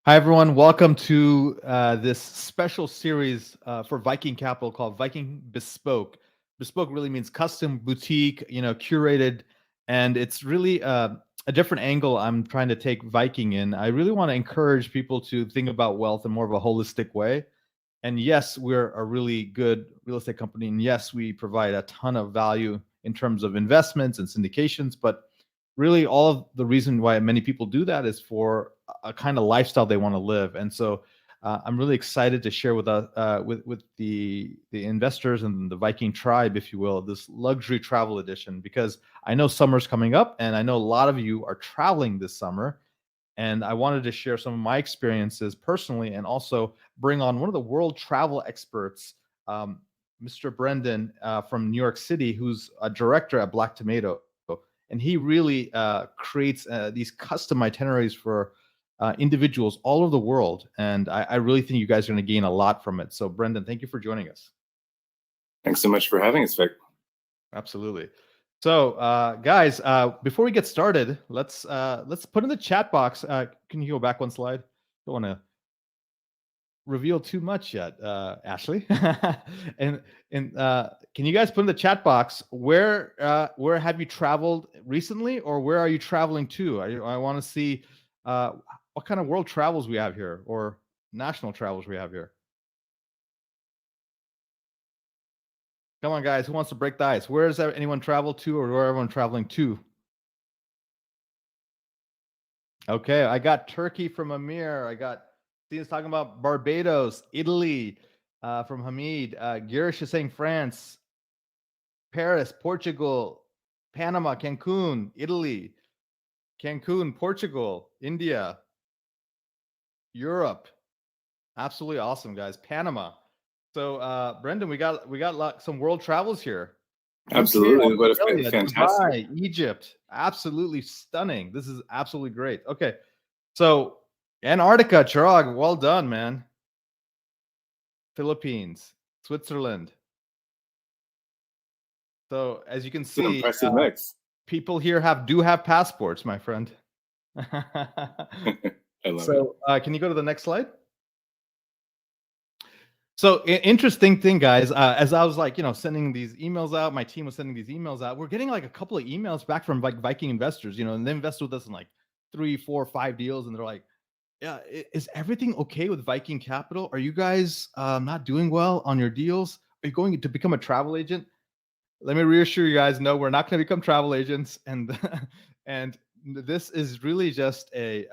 Hi, everyone. Welcome to this special series for Viking Capital called Viking Bespoke. Bespoke really means custom, boutique, curated, and it's really a different angle I'm trying to take Viking in. I really want to encourage people to think about wealth in more of a holistic way. And yes, we're a really good real estate company. And yes, we provide a ton of value in terms of investments and syndications. But really, all of the reason why many people do that is for a kind of lifestyle they want to live. And so I'm really excited to share with the investors and the Viking tribe, if you will, this luxury travel edition, because I know summer's coming up and I know a lot of you are traveling this summer. And I wanted to share some of my experiences personally and also bring on one of the world travel experts, Mr. Brendan from New York City, who's a director at Black Tomato. And he really creates these custom itineraries for individuals all over the world. And I really think you guys are going to gain a lot from it. So, Brendan, thank you for joining us. Thanks so much for having us, Vic. Absolutely. So, guys, before we get started, let's put in the chat box. Can you go back one slide? Don't want to reveal too much yet, Ashley. and can you guys put in the chat box where have you traveled recently, or where are you traveling to? I want to see what kind of world travels we have here, or national travels we have here. Come on, guys. Who wants to break the ice? Where does anyone travel to, or where everyone traveling to? Okay, I got Turkey from Amir. I got Steven's talking about Barbados, Italy from Hamid. Girish is saying France, Paris, Portugal, Panama, Cancun, Italy, Cancun, Portugal, India, Europe. Absolutely awesome, guys. Panama. So, Brendan, we got some world travels here. Absolutely. What a fantastic. Dubai, Egypt. Absolutely stunning. This is absolutely great. Okay. So, Antarctica, Chirag, well done, man. Philippines, Switzerland. So, as you can see, impressive mix. People here do have passports, my friend. I love so, can you go to the next slide? So interesting thing, guys, as I was sending these emails out, my team was sending these emails out. We're getting like a couple of emails back from like Viking investors, and they invest with us in like 3, 4, 5 deals. And they're like, yeah, is everything okay with Viking Capital? Are you guys not doing well on your deals? Are you going to become a travel agent? Let me reassure you guys, no, we're not going to become travel agents. And and this is really just a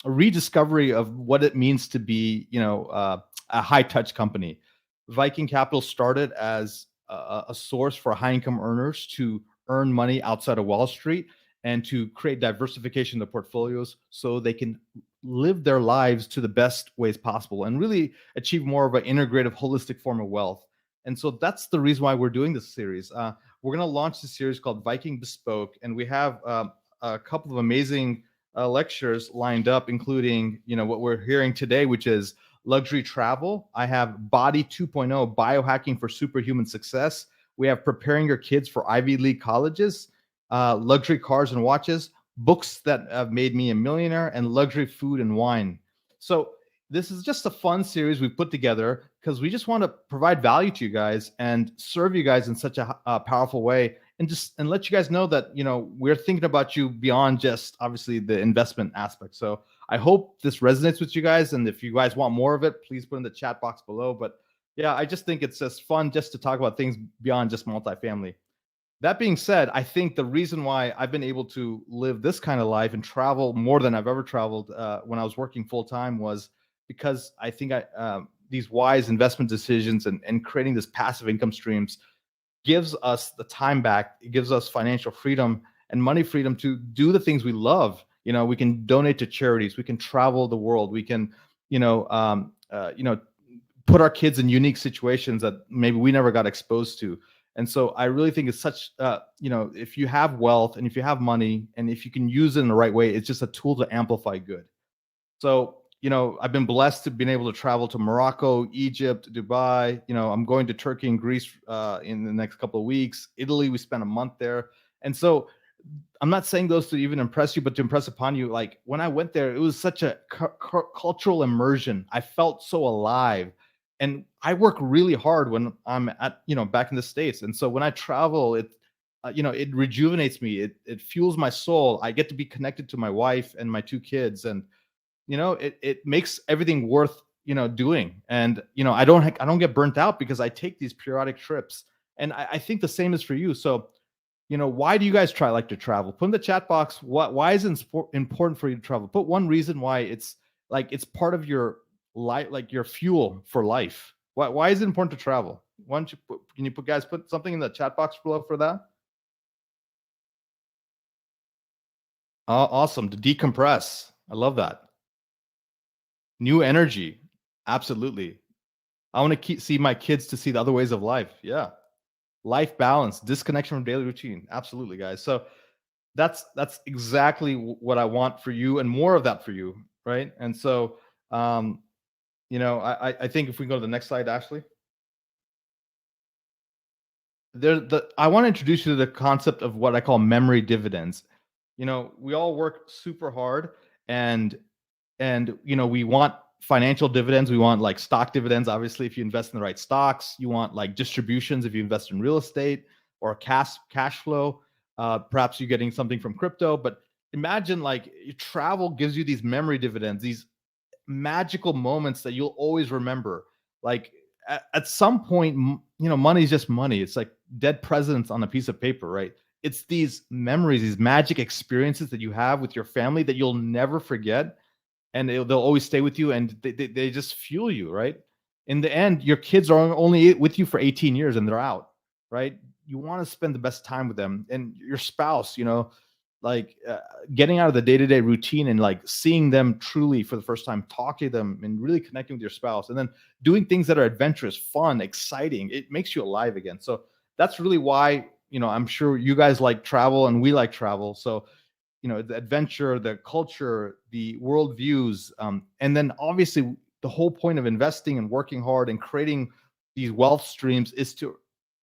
rediscovery of what it means to be, a high touch company. Viking Capital started as a source for high income earners to earn money outside of Wall Street and to create diversification in the portfolios so they can live their lives to the best ways possible and really achieve more of an integrative, holistic form of wealth. And so that's the reason why we're doing this series. We're going to launch this series called Viking Bespoke, and we have a couple of amazing lectures lined up, including what we're hearing today, which is luxury travel. I have Body 2.0, biohacking for superhuman success. We have preparing your kids for Ivy League colleges, luxury cars and watches, books that have made me a millionaire, and luxury food and wine. So this is just a fun series we put together because we just want to provide value to you guys and serve you guys in such a powerful way, and let you guys know that we're thinking about you beyond just obviously the investment aspect. So I hope this resonates with you guys, and if you guys want more of it, please put in the chat box below. But yeah, I just think it's just fun just to talk about things beyond just multifamily. That being said, I think the reason why I've been able to live this kind of life and travel more than I've ever traveled when I was working full time was because I think these wise investment decisions and creating this passive income streams gives us the time back. It gives us financial freedom and money freedom to do the things we love. We can donate to charities. We can travel the world. We can, put our kids in unique situations that maybe we never got exposed to. And so I really think it's such, if you have wealth and if you have money and if you can use it in the right way, it's just a tool to amplify good. So, I've been blessed to being able to travel to Morocco, Egypt, Dubai. I'm going to Turkey and Greece in the next couple of weeks. Italy, we spent a month there. And so I'm not saying those to even impress you, but to impress upon you. Like when I went there, it was such a cultural immersion. I felt so alive, and I work really hard when I'm at back in the States. And so when I travel, it rejuvenates me. It fuels my soul. I get to be connected to my wife and my 2 kids, and it makes everything worth doing. And I don't get burnt out because I take these periodic trips. And I think the same is for you. So why do you guys like to travel? Put in the chat box why is it important for you to travel. Put one reason why it's part of your life, like your fuel for life. Why is it important to travel? Why don't you put something in the chat box below for that? Awesome. To decompress. I love that. New energy. Absolutely. I want to see my kids to see the other ways of life. Yeah. Life balance, disconnection from daily routine. Absolutely, guys. So that's exactly what I want for you, and more of that for you, right? And so, I think if we go to the next slide, Ashley, I want to introduce you to the concept of what I call memory dividends. We all work super hard, and we want financial dividends. We want like stock dividends. Obviously, if you invest in the right stocks, you want like distributions if you invest in real estate or cash flow. Perhaps you're getting something from crypto. But imagine like travel gives you these memory dividends, these magical moments that you'll always remember. Like at some point, money is just money. It's like dead presidents on a piece of paper, right? It's these memories, these magic experiences that you have with your family that you'll never forget, and they'll always stay with you, and they just fuel you, right? In the end, your kids are only with you for 18 years and they're out, right? You want to spend the best time with them, and your spouse, like getting out of the day-to-day routine and like seeing them truly for the first time, talking to them and really connecting with your spouse, and then doing things that are adventurous, fun, exciting. It makes you alive again. So that's really why, I'm sure you guys like travel and we like travel. So the adventure, the culture, the world views, and then obviously the whole point of investing and working hard and creating these wealth streams is to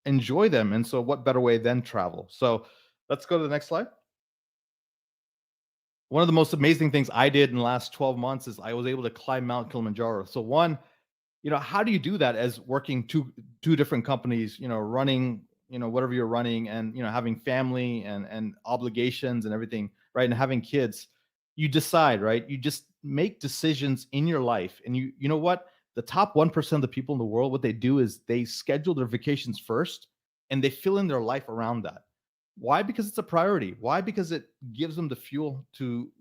enjoy them. And so what better way than travel? So let's go to the next slide. One of the most amazing things I did in the last 12 months is I was able to climb Mount Kilimanjaro. So one, how do you do that as working two different companies, running, whatever you're running, and having family and obligations and everything, right? And having kids. You decide, right? You just make decisions in your life. And you know what? The top 1% of the people in the world, what they do is they schedule their vacations first and they fill in their life around that. Why? Because it's a priority. Why? Because it gives them the fuel to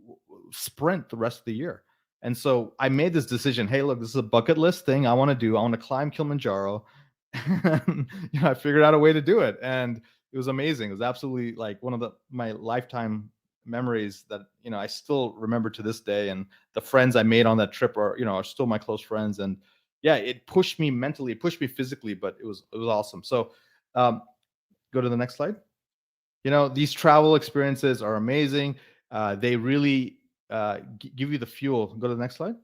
sprint the rest of the year. And so I made this decision. Hey, look, this is a bucket list thing I want to do. I want to climb Kilimanjaro. And, I figured out a way to do it, and it was amazing. It was absolutely like one of my lifetime memories that I still remember to this day. And the friends I made on that trip are still my close friends. And yeah, it pushed me mentally, it pushed me physically, but it was awesome. So go to the next slide. These travel experiences are amazing. They really give you the fuel. Go to the next slide.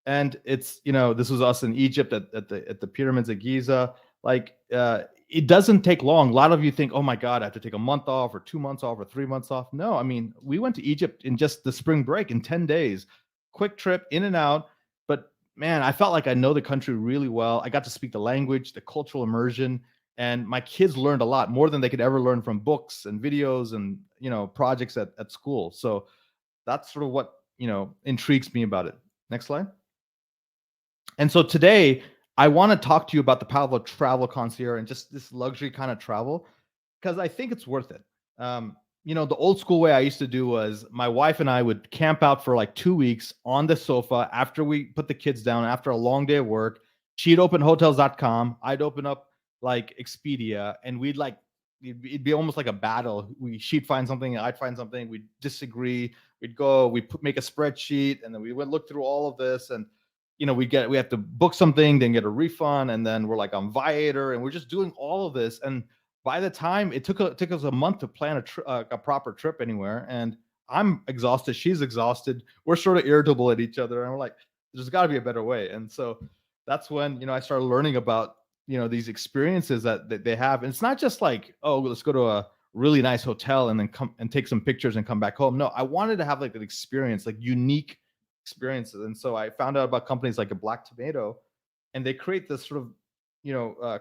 And it's this was us in Egypt at the pyramids of Giza. Like it doesn't take long. A lot of you think, oh my God, I have to take a month off or 2 months off or 3 months off. No, I mean, we went to Egypt in just the spring break in 10 days, quick trip in and out. But man, I felt like I know the country really well. I got to speak the language, the cultural immersion, and my kids learned a lot more than they could ever learn from books and videos and projects at school. So that's sort of what intrigues me about it. Next slide. And so today, I want to talk to you about the power of a travel concierge and just this luxury kind of travel, because I think it's worth it. The old school way I used to do was my wife and I would camp out for like 2 weeks on the sofa after we put the kids down after a long day of work. She'd open hotels.com. I'd open up like Expedia, and it'd be almost like a battle. She'd find something, I'd find something. We'd disagree. We'd make a spreadsheet, and then we would look through all of this, and we have to book something, then get a refund, and then we're like on Viator, and we're just doing all of this. And by the time it took us a month to plan a proper trip anywhere, and I'm exhausted, she's exhausted, we're sort of irritable at each other, and we're like, there's got to be a better way. And so that's when I started learning about these experiences that they have. And it's not just like, oh, let's go to a really nice hotel and then come and take some pictures and come back home. No, I wanted to have like an experience, like unique experiences. And so I found out about companies like a Black Tomato, and they create this sort of,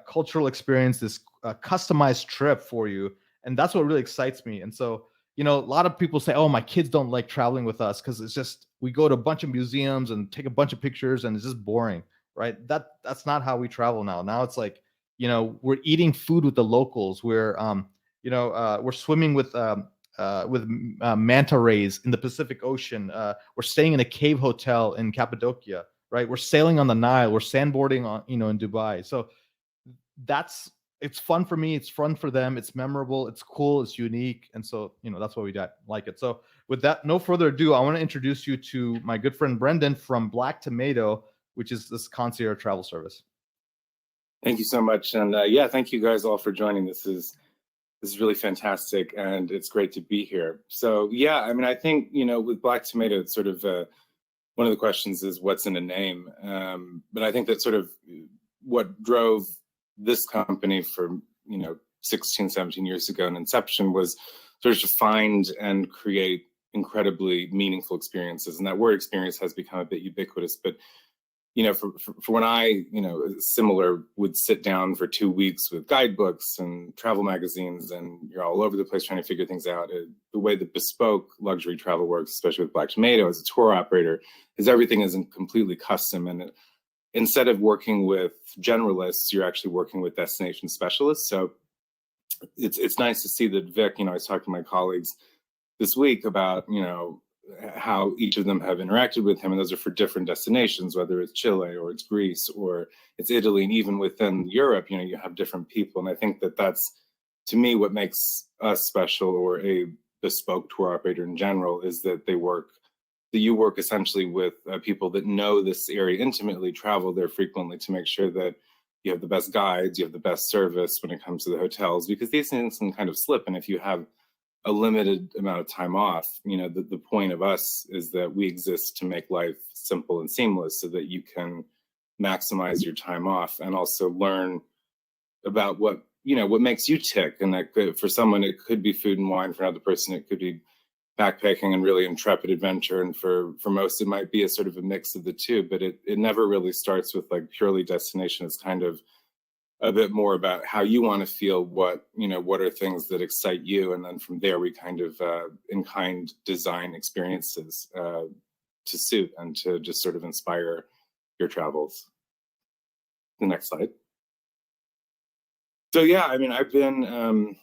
cultural experience, this customized trip for you. And that's what really excites me. And so, a lot of people say, oh, my kids don't like traveling with us because it's just, we go to a bunch of museums and take a bunch of pictures and it's just boring, right? That's not how we travel now. Now it's like, we're eating food with the locals. We're swimming with manta rays in the Pacific Ocean. We're staying in a cave hotel in Cappadocia, right? We're sailing on the Nile. We're sandboarding on, in Dubai. So it's fun for me. It's fun for them. It's memorable. It's cool. It's unique. And so, that's why we like it. So with that, no further ado, I want to introduce you to my good friend, Brendan from Black Tomato, which is this concierge travel service. Thank you so much. And thank you guys all for joining. This is really fantastic, and it's great to be here. So I think, with Black Tomato, it's sort of one of the questions is what's in a name. But I think that sort of what drove this company for, 16, 17 years ago in inception was sort of to find and create incredibly meaningful experiences. And that word experience has become a bit ubiquitous, but for when I, similar, would sit down for 2 weeks with guidebooks and travel magazines, and you're all over the place trying to figure things out. The way that Bespoke luxury travel works, especially with Black Tomato as a tour operator, is everything isn't completely custom. And instead of working with generalists, you're actually working with destination specialists. So it's nice to see that Vic, I was talking to my colleagues this week about, how each of them have interacted with him, and those are for different destinations, whether it's Chile or it's Greece or it's Italy, and even within Europe, you have different people. And I think that that's, to me, what makes us special, or a bespoke tour operator in general, is that you work essentially with people that know this area intimately, travel there frequently, to make sure that you have the best guides, you have the best service when it comes to the hotels, because these things can kind of slip. And if you have a limited amount of time off, the point of us is that we exist to make life simple and seamless so that you can maximize your time off and also learn about what makes you tick. And that for someone, it could be food and wine. For another person, it could be backpacking and really intrepid adventure. And for most, it might be a sort of a mix of the two, but it never really starts with like purely destination. It's kind of a bit more about how you want to feel, what are things that excite you. And then from there, we kind of in-kind design experiences to suit and to just sort of inspire your travels. The next slide. So I've been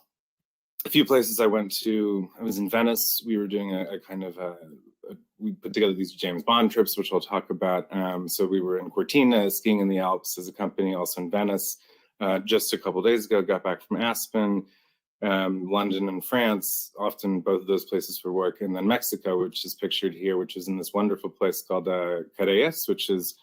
a few places I went to. I was in Venice. We were doing a kind of we put together these James Bond trips, which I'll talk about. So we were in Cortina, skiing in the Alps as a company, also in Venice. Just a couple of days ago, got back from Aspen, London and France, often both of those places for work, and then Mexico, which is pictured here, which is in this wonderful place called Carayes, which is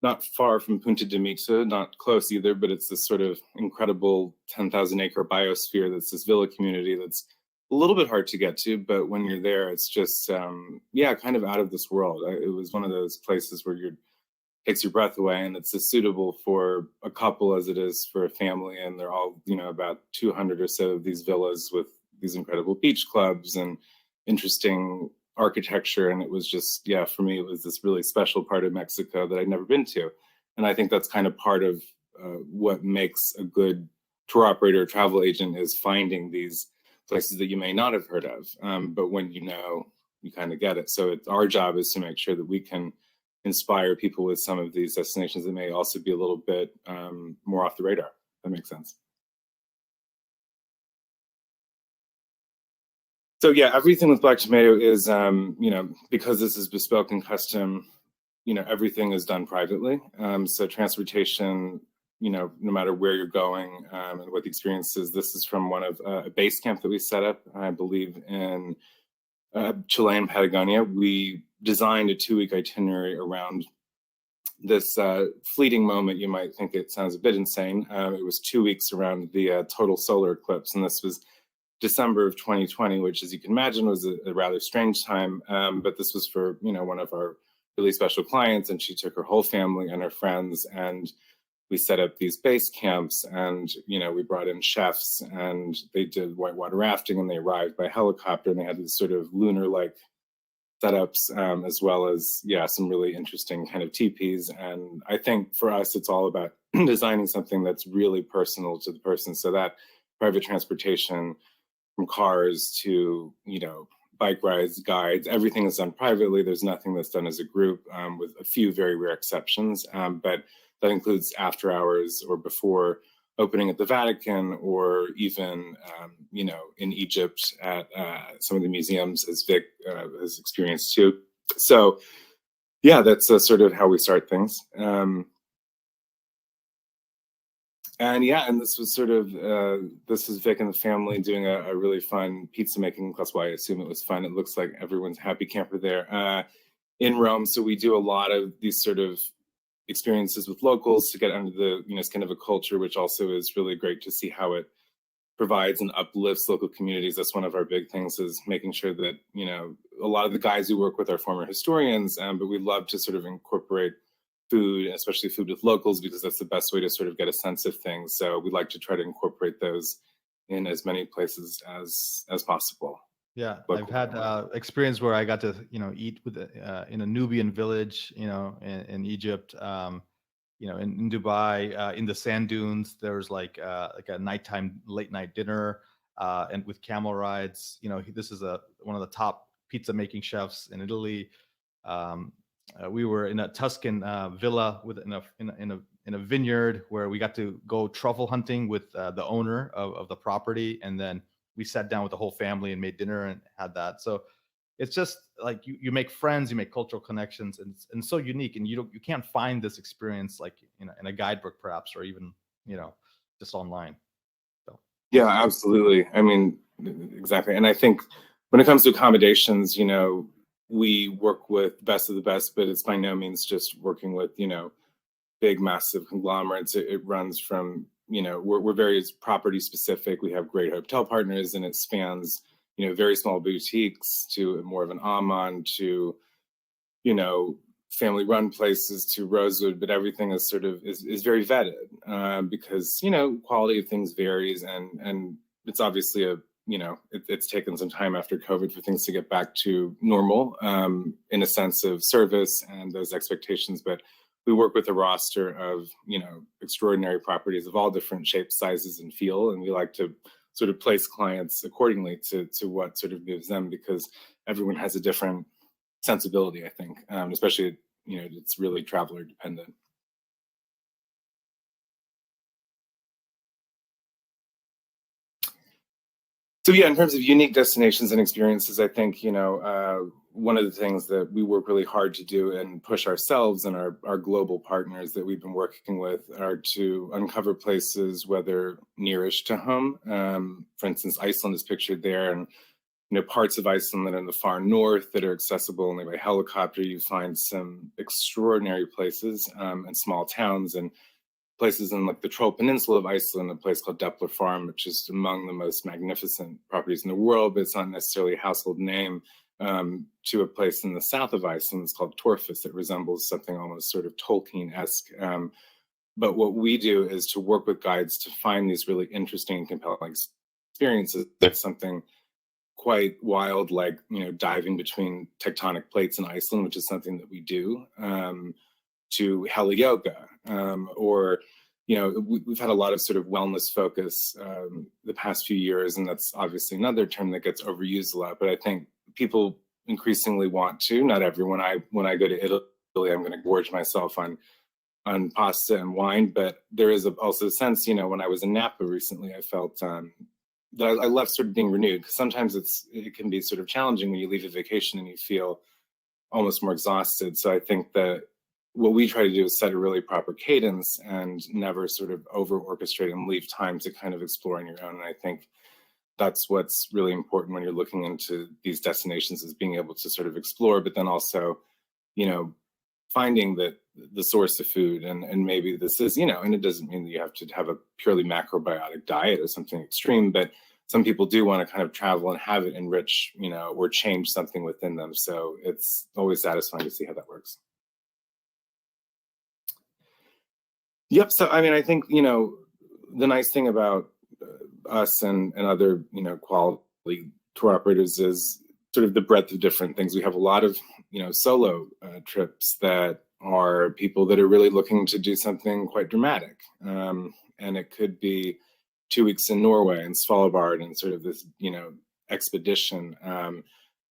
not far from Punta de Mita, not close either, but it's this sort of incredible 10,000 acre biosphere that's this villa community that's a little bit hard to get to, but when you're there, it's just, kind of out of this world. It was one of those places where takes your breath away, and it's as suitable for a couple as it is for a family. And they're all, about 200 or so of these villas with these incredible beach clubs and interesting architecture. And it was just, for me, it was this really special part of Mexico that I'd never been to. And I think that's kind of part of what makes a good tour operator or travel agent, is finding these places that you may not have heard of. But when you kind of get it. So our job is to make sure that we can inspire people with some of these destinations that may also be a little bit more off the radar. That makes sense. So everything with Black Tomato is, because this is bespoke and custom, everything is done privately. So transportation, no matter where you're going and what the experience is. This is from one of a base camp that we set up, I believe, in Chilean Patagonia. We designed a 2-week itinerary around this fleeting moment. You might think it sounds a bit insane. It was 2 weeks around the total solar eclipse, and this was December of 2020, which, as you can imagine, was a rather strange time. But this was for one of our really special clients, and she took her whole family and her friends, and we set up these base camps, and we brought in chefs, and they did whitewater rafting, and they arrived by helicopter, and they had these sort of lunar-like setups, as well as some really interesting kind of teepees. And I think for us, it's all about designing something that's really personal to the person, so that private transportation, from cars to bike rides, guides, everything is done privately. There's nothing that's done as a group, with a few very rare exceptions, but that includes after hours or before opening at the Vatican, or even in Egypt at some of the museums, as Vic has experienced too. So that's sort of how we start things. And this was sort of this is Vic and the family doing a really fun pizza making. That's why I assume it was fun. It looks like everyone's happy camper there in Rome. So we do a lot of these sort of experiences with locals to get under the it's kind of a culture, which also is really great to see how it provides and uplifts local communities. That's one of our big things, is making sure that a lot of the guys we work with are former historians, but we love to sort of incorporate food, especially food with locals, because that's the best way to sort of get a sense of things. So we like to try to incorporate those in as many places as possible. Yeah, I've had experience where I got to eat with in a Nubian village, in Egypt, in Dubai, in the sand dunes. There's like a nighttime late night dinner, and with camel rides. This is one of the top pizza making chefs in Italy. We were in a Tuscan villa in a vineyard where we got to go truffle hunting with the owner of the property, and then we sat down with the whole family and made dinner and had that. So it's just like you make friends, you make cultural connections, and so unique. And you can't find this experience like in a guidebook perhaps, or even just online. So. Yeah, absolutely. I mean, exactly. And I think when it comes to accommodations, we work with best of the best, but it's by no means just working with big massive conglomerates. It runs from we're very property specific. We have great hotel partners, and it spans very small boutiques to more of an Aman, to family run places, to Rosewood, but everything is sort of is very vetted, because quality of things varies, and it's obviously it's taken some time after COVID for things to get back to normal, in a sense of service and those expectations. But we work with a roster of extraordinary properties of all different shapes, sizes, and feel, and we like to sort of place clients accordingly to what sort of moves them, because everyone has a different sensibility, I think, especially it's really traveler dependent. So in terms of unique destinations and experiences, I think one of the things that we work really hard to do and push ourselves and our global partners that we've been working with are to uncover places, whether nearish to home. For instance, Iceland is pictured there, and parts of Iceland that are in the far north that are accessible only by helicopter. You find some extraordinary places, and small towns, and places in like the Troll Peninsula of Iceland, a place called Depler Farm, which is among the most magnificent properties in the world, but it's not necessarily a household name, to a place in the south of Iceland. It's called Torfus. It resembles something almost sort of Tolkien-esque. But what we do is to work with guides to find these really interesting and compelling experiences. There's something quite wild, like diving between tectonic plates in Iceland, which is something that we do, to heli yoga, or we've had a lot of sort of wellness focus the past few years, and that's obviously another term that gets overused a lot. But I think people increasingly want to. Not everyone. When I go to Italy, I'm going to gorge myself on pasta and wine, but there is also a sense, when I was in Napa recently, I felt that I left sort of being renewed, because sometimes it can be sort of challenging when you leave a vacation and you feel almost more exhausted. So I think that what we try to do is set a really proper cadence and never sort of over orchestrate and leave time to kind of explore on your own. And I think that's what's really important when you're looking into these destinations, is being able to sort of explore, but then also, finding that the source of food, and maybe this is, and it doesn't mean that you have to have a purely macrobiotic diet or something extreme, but some people do want to kind of travel and have it enrich, or change something within them. So it's always satisfying to see how that works. Yep. So, I mean, I think, the nice thing about us and other, quality tour operators is sort of the breadth of different things. We have a lot of, solo trips that are people that are really looking to do something quite dramatic. And it could be 2 weeks in Norway and Svalbard and sort of this, expedition.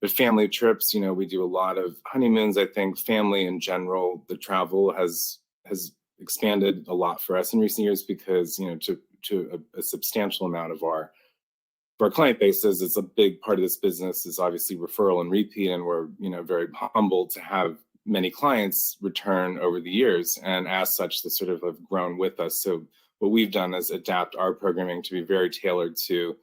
But family trips, we do a lot of honeymoons. I think family in general, the travel has expanded a lot for us in recent years because to a substantial amount of our client base is it's a big part of this business is obviously referral and repeat, and we're very humbled to have many clients return over the years, and as such they sort of have grown with us. So what we've done is adapt our programming to be very tailored to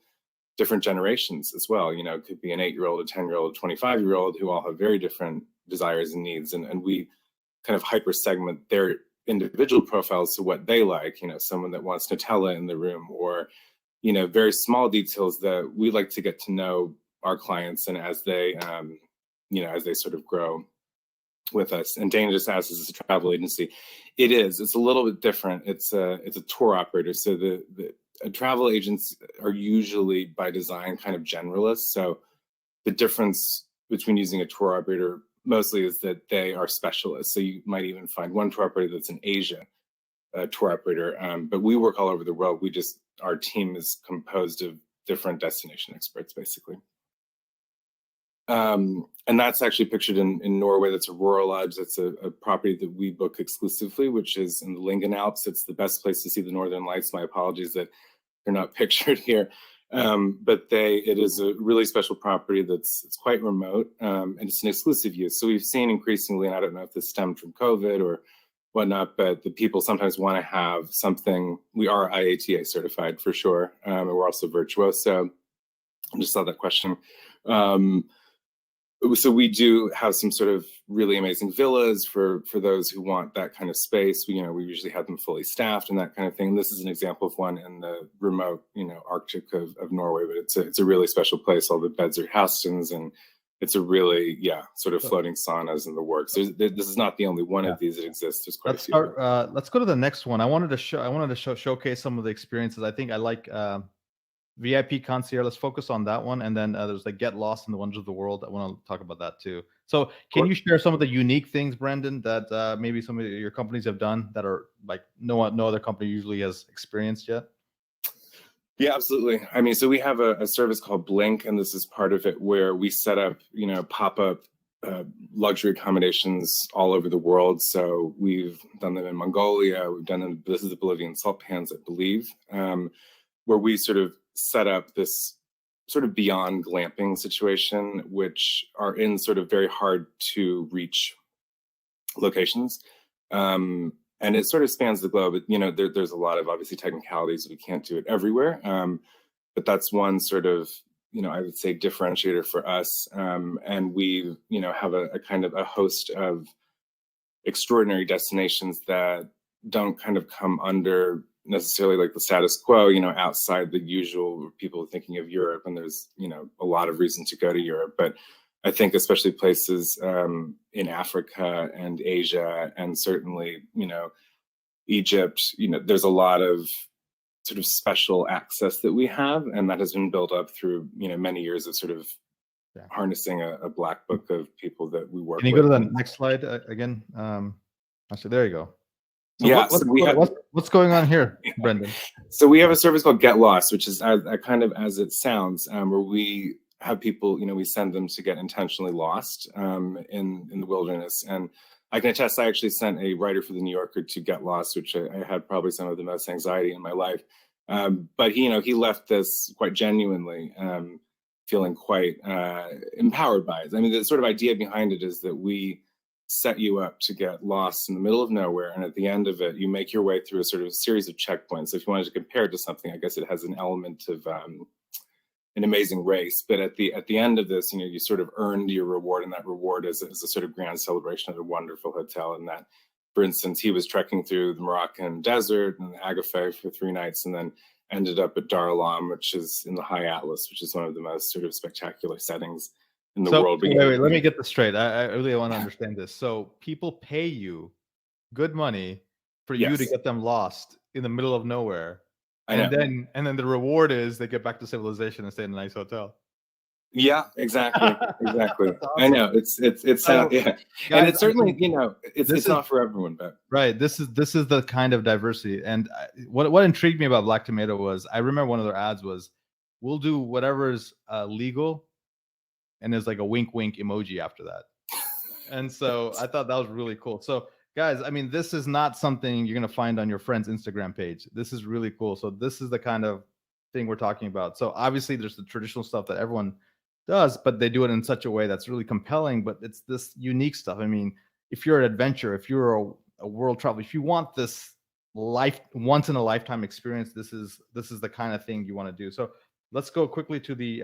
different generations as well. It could be an 8-year-old, a 10-year-old, a 25-year-old who all have very different desires and needs, and we kind of hyper segment their individual profiles to what they like. Someone that wants Nutella in the room, or very small details that we like to get to know our clients, and as they as they sort of grow with us. And Dana just asked, is this a travel agency? It's a little bit different. It's a tour operator. So the travel agents are usually by design kind of generalists. So the difference between using a tour operator mostly is that they are specialists. So you might even find one tour operator that's in Asia, a tour operator, but we work all over the world. Our team is composed of different destination experts, basically. And that's actually pictured in Norway. That's a rural lodge. That's a property that we book exclusively, which is in the Lingen Alps. It's the best place to see the Northern Lights. My apologies that they're not pictured here. But it is a really special property it's quite remote, and it's an exclusive use. So we've seen increasingly, and I don't know if this stemmed from COVID or whatnot, but the people sometimes want to have something. We are IATA certified for sure, and we're also virtuoso. I just saw that question. So we do have some sort of really amazing villas for those who want that kind of space. We usually have them fully staffed and that kind of thing. This is an example of one in the remote, Arctic of Norway, but it's a really special place. All the beds are Houstons, and it's a really, sort of floating saunas in the works. This is not the only one of these that exists. There's quite a few. Let's go to the next one. I wanted to showcase some of the experiences. I think I like VIP concierge. Let's focus on that one, and then there's like Get Lost in the Wonders of the World. I want to talk about that too. So, can you share some of the unique things, Brendan, that maybe some of your companies have done that are like no other company usually has experienced yet? Yeah, absolutely. I mean, so we have a service called Blink, and this is part of it, where we set up, pop-up luxury accommodations all over the world. So we've done them in Mongolia. We've done them. This is the Bolivian salt pans, I believe, where we sort of set up this sort of beyond glamping situation, which are in sort of very hard to reach locations. And it sort of spans the globe. There's a lot of obviously technicalities. We can't do it everywhere. But that's one sort of, I would say differentiator for us. And we, have a kind of a host of extraordinary destinations that don't kind of come under necessarily like the status quo, outside the usual people thinking of Europe. And there's, a lot of reason to go to Europe. But I think especially places in Africa and Asia, and certainly, Egypt, there's a lot of sort of special access that we have. And that has been built up through, many years of sort of harnessing a black book of people that we work with. Can you go to the next slide again? Actually, there you go. So what's going on here, Brendan? So we have a service called Get Lost, which is kind of as it sounds, where we have people, we send them to get intentionally lost in the wilderness. And I can attest, I actually sent a writer for the New Yorker to Get Lost, which I had probably some of the most anxiety in my life. But he left this quite genuinely, feeling quite empowered by it. I mean, the sort of idea behind it is that we set you up to get lost in the middle of nowhere, and at the end of it, you make your way through a sort of series of checkpoints. If you wanted to compare it to something, I guess it has an element of an amazing race. But at the end of this, you sort of earned your reward, and that reward is a sort of grand celebration at a wonderful hotel. And that, for instance, he was trekking through the Moroccan desert and Agafay for 3 nights, and then ended up at Dar Alam, which is in the High Atlas, which is one of the most sort of spectacular settings in the world. Wait, let me get this straight. I really want to understand this. So people pay you good money for you to Yes, get them lost in the middle of nowhere. I know. And then the reward is they get back to civilization and stay in a nice hotel. Yeah, exactly, exactly. That's I awesome. know it's So, yeah, and guys, it's I certainly, mean, it's this is not for everyone, but right. This is the kind of diversity. And what intrigued me about Black Tomato was I remember one of their ads was, "We'll do whatever's legal," and there's like a wink wink emoji after that. And so I thought that was really cool. So, guys, I mean, this is not something you're gonna find on your friend's Instagram page. This is really cool. So this is the kind of thing we're talking about. So obviously, there's the traditional stuff that everyone does, but they do it in such a way that's really compelling. But it's this unique stuff. I mean, if you're an adventure, if you're a world traveler, if you want this once in a lifetime experience, this is the kind of thing you want to do. So let's go quickly to the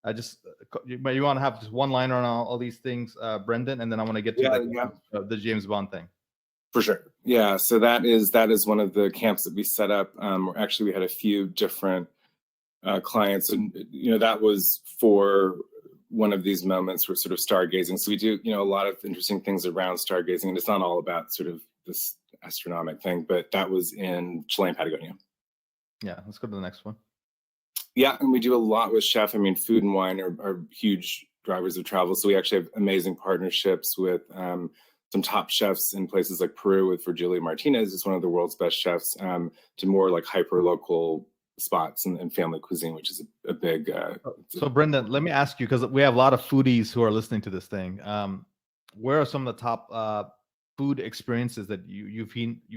I just, you want to have just one liner on all these things, Brendan, and then I want to get to yeah, like yeah. the James Bond thing. For sure. Yeah. So that is one of the camps that we set up. Actually, we had a few different clients, and that was for one of these moments where sort of stargazing. So we do a lot of interesting things around stargazing, and it's not all about sort of this astronomic thing, but that was in Chile and Patagonia. Yeah, let's go to the next one. Yeah, and we do a lot with chef. I mean, food and wine are huge drivers of travel. So we actually have amazing partnerships with some top chefs in places like Peru with Virgilio Martinez, who's one of the world's best chefs, to more like hyper local spots and family cuisine, which is a big. So Brendan, let me ask you, because we have a lot of foodies who are listening to this thing. Where are some of the top food experiences that you've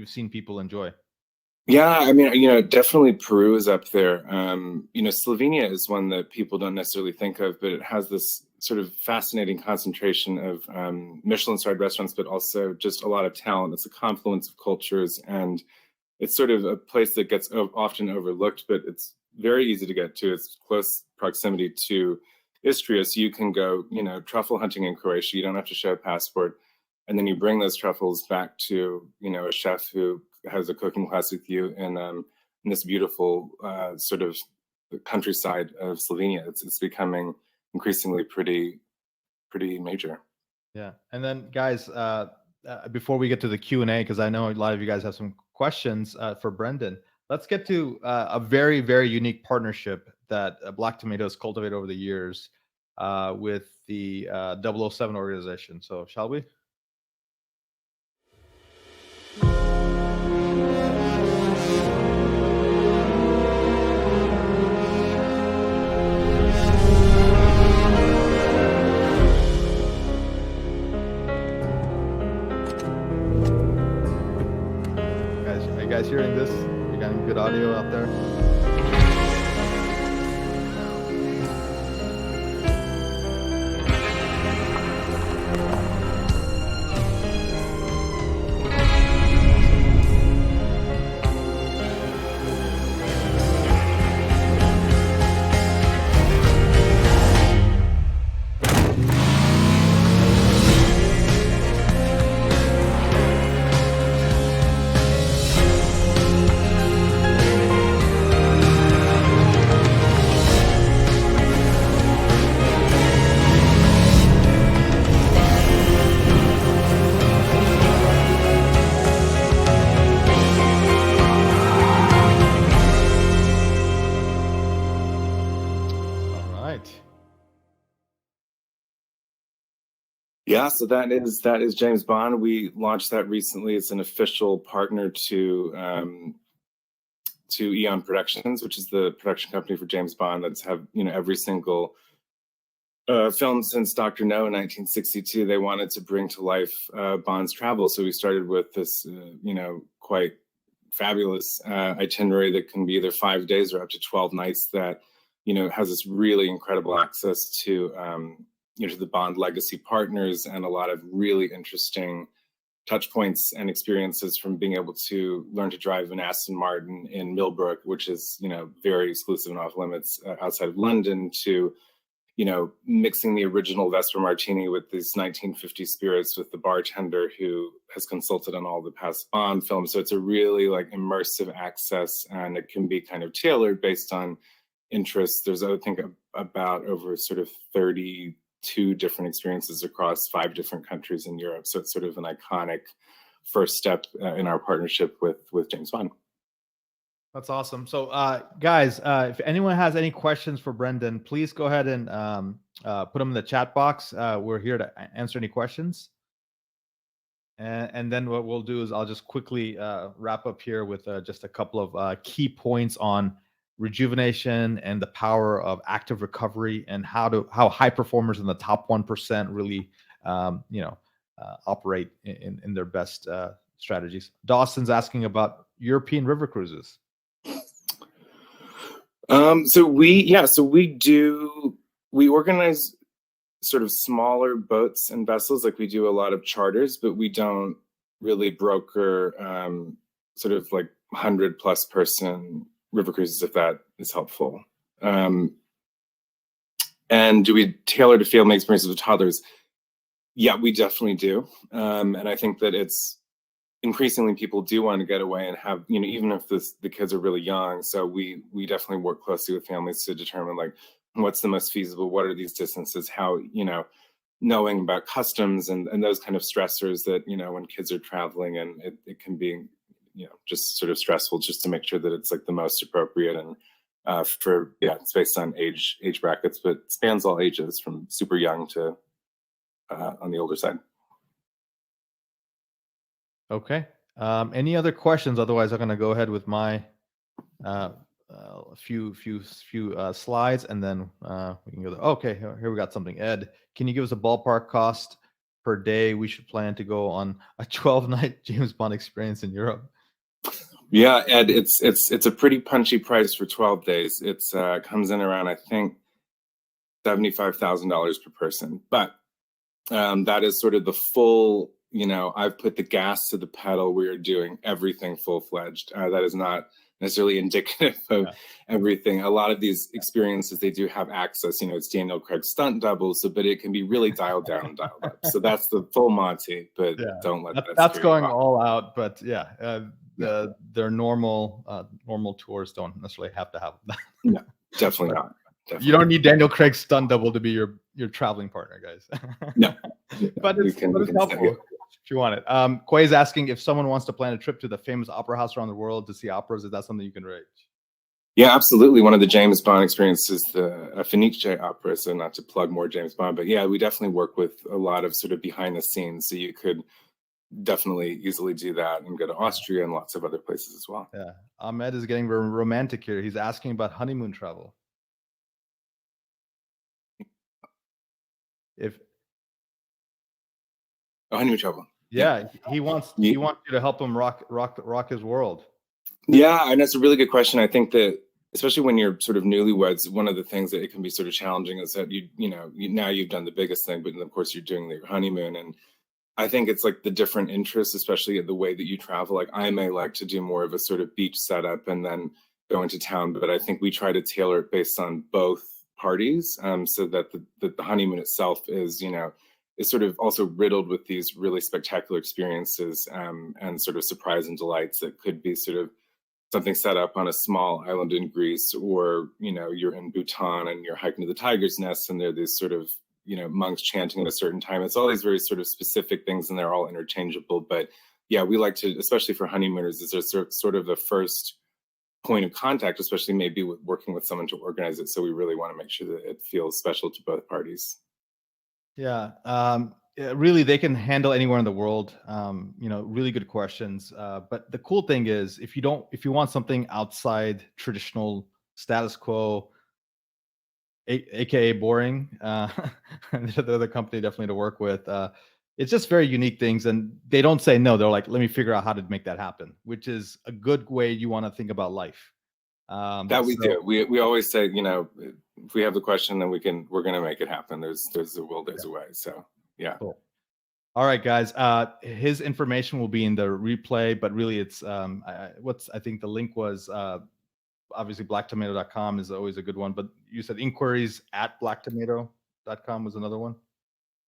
seen people enjoy? Yeah, I mean, definitely Peru is up there. Slovenia is one that people don't necessarily think of, but it has this sort of fascinating concentration of Michelin-starred restaurants, but also just a lot of talent. It's a confluence of cultures, and it's sort of a place that gets often overlooked, but it's very easy to get to. It's close proximity to Istria, so you can go, truffle hunting in Croatia. You don't have to show a passport, and then you bring those truffles back to, a chef who has a cooking class with you in this beautiful sort of countryside of Slovenia. It's becoming increasingly pretty major. Yeah, and then guys, before we get to the Q&A, because I know a lot of you guys have some questions for Brendan, let's get to a very, very unique partnership that Black Tomato has cultivated over the years with the 007 organization. So shall we? Are you guys hearing this? You got any good audio out there? Yeah, so that is James Bond. We launched that recently. It's an official partner to Eon Productions, which is the production company for James Bond that's have every single film since Dr. No in 1962. They wanted to bring to life Bond's travel, so we started with this quite fabulous itinerary that can be either 5 days or up to 12 nights that has this really incredible access to to the Bond legacy partners and a lot of really interesting touch points and experiences, from being able to learn to drive an Aston Martin in Millbrook, which is very exclusive and off limits outside of London, to mixing the original Vesper Martini with these 1950 spirits with the bartender who has consulted on all the past Bond films. So it's a really like immersive access, and it can be kind of tailored based on interests. There's, I think, about over sort of 32 different experiences across 5 different countries in Europe. So it's sort of an iconic first step in our partnership with James Bond. That's awesome. So, guys, if anyone has any questions for Brendan, please go ahead and put them in the chat box. We're here to answer any questions. And then what we'll do is I'll just quickly wrap up here with just a couple of key points on rejuvenation and the power of active recovery, and how high performers in the top 1% really operate in their best strategies. Dawson's asking about European river cruises. So we organize sort of smaller boats and vessels. Like, we do a lot of charters, but we don't really broker sort of like 100+ person river cruises, if that is helpful. And do we tailor to family experiences with toddlers? Yeah, we definitely do. And I think that it's increasingly people do want to get away and have, even if the kids are really young. So we definitely work closely with families to determine like what's the most feasible, what are these distances, how, knowing about customs and those kind of stressors that, when kids are traveling, and it can be, just sort of stressful, just to make sure that it's like the most appropriate. And it's based on age brackets, but spans all ages from super young to on the older side. Okay. Any other questions? Otherwise, I'm going to go ahead with my few slides, and then we can go. Okay, here we got something. Ed, can you give us a ballpark cost per day we should plan to go on a 12-night James Bond experience in Europe? Yeah, Ed, it's a pretty punchy price for 12 days. It's comes in around, I think, $75,000 per person. But that is sort of the full. I've put the gas to the pedal. We are doing everything full-fledged. That is not necessarily indicative of everything. A lot of these experiences, they do have access. It's Daniel Craig's stunt double, but it can be really dialed down and dialed up. So that's the full Monty, but don't let that. That's going all out. But their normal tours don't necessarily have to have that. No, definitely not. Definitely. You don't need Daniel Craig's stunt double to be your traveling partner, guys. No, but it's helpful if you want it. Quay's asking if someone wants to plan a trip to the famous opera house around the world to see operas. Is that something you can arrange? Yeah, absolutely. One of the James Bond experiences, the Fenice opera. So not to plug more James Bond, but yeah, we definitely work with a lot of sort of behind the scenes. So you could definitely easily do that and go to Austria and lots of other places as well. Yeah, Ahmed is getting romantic here. He's asking about honeymoon travel. Honeymoon travel. Yeah, he wants you to help him rock his world. Yeah, and that's a really good question. I think that especially when you're sort of newlyweds, one of the things that it can be sort of challenging is that now you've done the biggest thing, but of course you're doing your honeymoon. And I think it's like the different interests, especially the way that you travel. Like, I may like to do more of a sort of beach setup and then go into town, but I think we try to tailor it based on both parties, so that the honeymoon itself is sort of also riddled with these really spectacular experiences, and sort of surprise and delights that could be sort of something set up on a small island in Greece, or you're in Bhutan and you're hiking to the tiger's nest, and there are these sort of monks chanting at a certain time. It's all these very sort of specific things, and they're all interchangeable. But yeah, we like to, especially for honeymooners, is there's sort of the first point of contact, especially maybe with working with someone to organize it. So we really want to make sure that it feels special to both parties. Yeah. Really, they can handle anywhere in the world. Really good questions. But the cool thing is, if you want something outside traditional status quo, aka boring, they're the company definitely to work with. It's just very unique things, and they don't say no. They're like, let me figure out how to make that happen, which is a good way you want to think about life. That we do. We always say, if we have the question, then we're going to make it happen. There's a will, there's a way. So yeah. Cool. All right, guys. His information will be in the replay, but really it's I think the link was obviously blacktomato.com is always a good one, but you said inquiries at blacktomato.com was another one.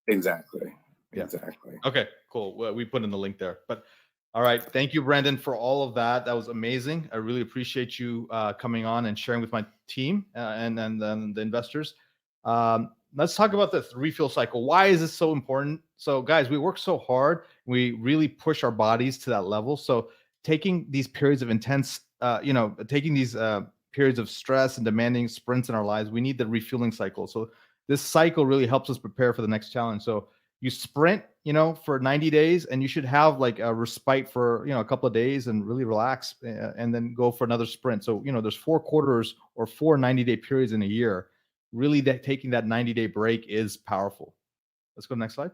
Exactly. Yeah. Exactly. Okay, cool. Well, we put in the link there. But all right, thank you, Brendan, for all of that. That was amazing. I really appreciate you coming on and sharing with my team and then the investors. let's talk about this refuel cycle. Why is this so important? So, guys, we work so hard. We really push our bodies to that level. So, taking these periods of intense, taking these periods of stress and demanding sprints in our lives, we need the refueling cycle. So, this cycle really helps us prepare for the next challenge. So, you sprint, for 90 days, and you should have like a respite for, a couple of days and really relax, and then go for another sprint. So, there's 4 quarters or 4 90-day periods in a year. Really, that taking that 90-day break is powerful. Let's go to the next slide.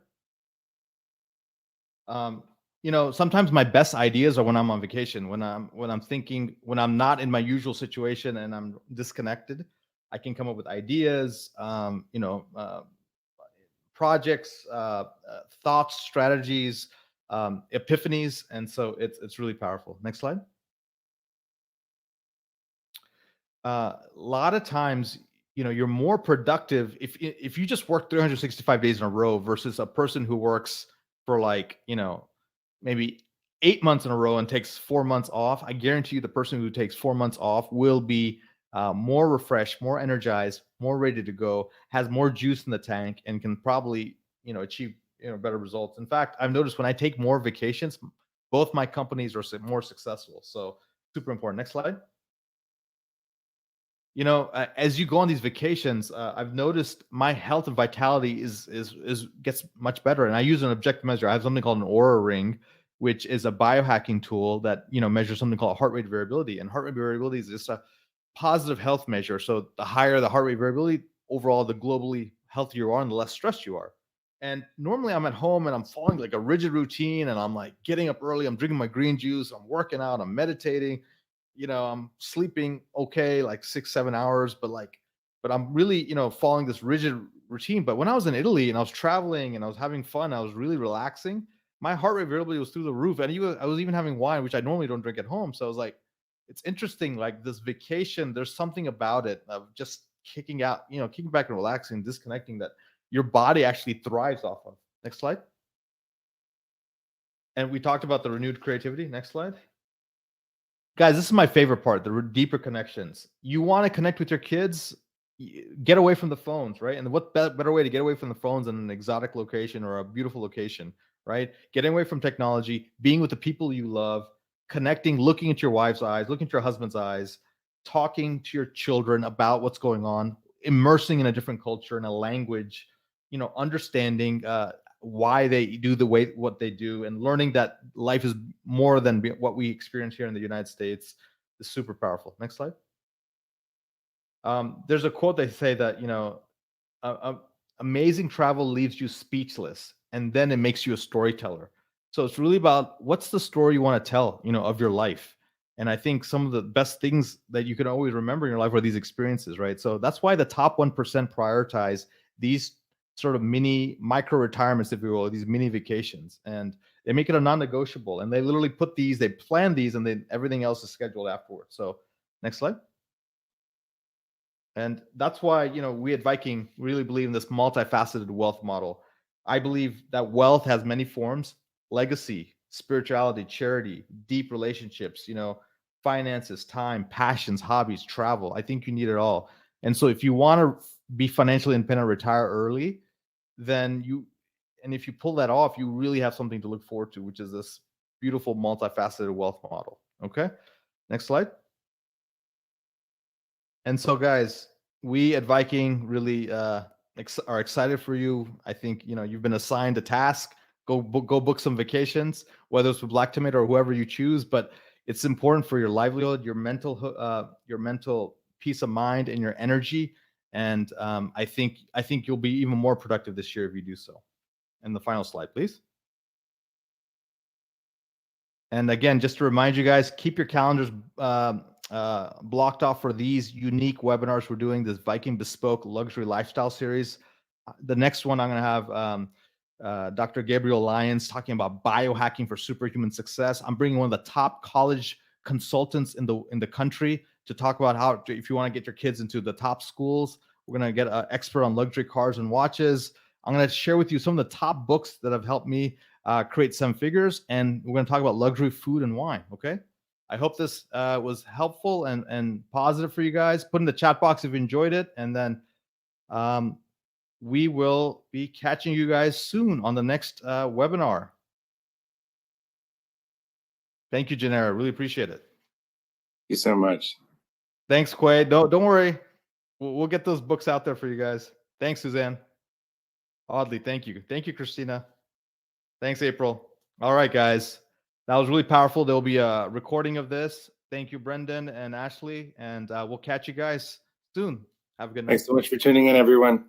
Sometimes my best ideas are when I'm on vacation, when I'm thinking, when I'm not in my usual situation and I'm disconnected. I can come up with ideas, projects, thoughts, strategies, epiphanies, and so it's really powerful. Next slide. A lot of times, you're more productive if you just work 365 days in a row versus a person who works for like, maybe 8 months in a row and takes 4 months off. I guarantee you the person who takes 4 months off will be more refreshed, more energized, more ready to go, has more juice in the tank, and can probably, achieve, better results. In fact, I've noticed when I take more vacations, both my companies are more successful. So super important. Next slide. As you go on these vacations, I've noticed my health and vitality is gets much better. And I use an objective measure. I have something called an Aura Ring, which is a biohacking tool that measures something called heart rate variability. And heart rate variability is just a positive health measure. So the higher the heart rate variability, overall, the globally healthier you are, and the less stressed you are. And normally I'm at home and I'm following like a rigid routine, and I'm like getting up early, I'm drinking my green juice, I'm working out, I'm meditating, I'm sleeping okay, like 6 7 hours, but I'm really, following this rigid routine. But when I was in Italy and I was traveling and I was having fun, I was really relaxing, my heart rate variability was through the roof. And I was even having wine, which I normally don't drink at home. So I was like, it's interesting, like this vacation, there's something about it of just kicking out, kicking back and relaxing, disconnecting, that your body actually thrives off of. Next slide. And we talked about the renewed creativity. Next slide. Guys, this is my favorite part, the deeper connections. You want to connect with your kids, get away from the phones, right? And what better way to get away from the phones than an exotic location or a beautiful location, right? Getting away from technology, being with the people you love, connecting, looking at your wife's eyes, looking at your husband's eyes, talking to your children about what's going on, immersing in a different culture and a language, understanding why they do what they do, and learning that life is more than what we experience here in the United States is super powerful. Next slide. There's a quote they say that amazing travel leaves you speechless, and then it makes you a storyteller. So it's really about what's the story you want to tell, of your life. And I think some of the best things that you can always remember in your life are these experiences, right? So that's why the top 1% prioritize these sort of mini micro retirements, if you will, these mini vacations, and they make it a non-negotiable. And they literally they plan these, and then everything else is scheduled afterwards. So next slide. And that's why, we at Viking really believe in this multifaceted wealth model. I believe that wealth has many forms: legacy, spirituality, charity, deep relationships, finances, time, passions, hobbies, travel. I think you need it all. And so if you want to be financially independent, retire early, then and if you pull that off, you really have something to look forward to, which is this beautiful multifaceted wealth model. Okay. Next slide. And so, guys, we at Viking really are excited for you. I think you've been assigned a task. Go book some vacations, whether it's with Black Tomato or whoever you choose. But it's important for your livelihood, your mental peace of mind, and your energy. And I think you'll be even more productive this year if you do so. And the final slide, please. And again, just to remind you guys, keep your calendars blocked off for these unique webinars we're doing, this Viking Bespoke Luxury Lifestyle Series. The next one I'm going to have Dr. Gabriel Lyons talking about biohacking for superhuman success. I'm bringing one of the top college consultants in the country to talk about how, if you want to get your kids into the top schools, we're going to get an expert on luxury cars and watches. I'm going to share with you some of the top books that have helped me create 7 figures, and we're going to talk about luxury food and wine. Okay. I hope this was helpful and positive for you guys. Put in the chat box if you enjoyed it, and then we will be catching you guys soon on the next webinar. Thank you, Janera. Really appreciate it. Thank you so much. Thanks, Quay. Don't worry. We'll get those books out there for you guys. Thanks, Suzanne. Audley, thank you. Thank you, Christina. Thanks, April. All right, guys. That was really powerful. There'll be a recording of this. Thank you, Brendan and Ashley. And we'll catch you guys soon. Have a good night. Thanks so much for tuning in, everyone.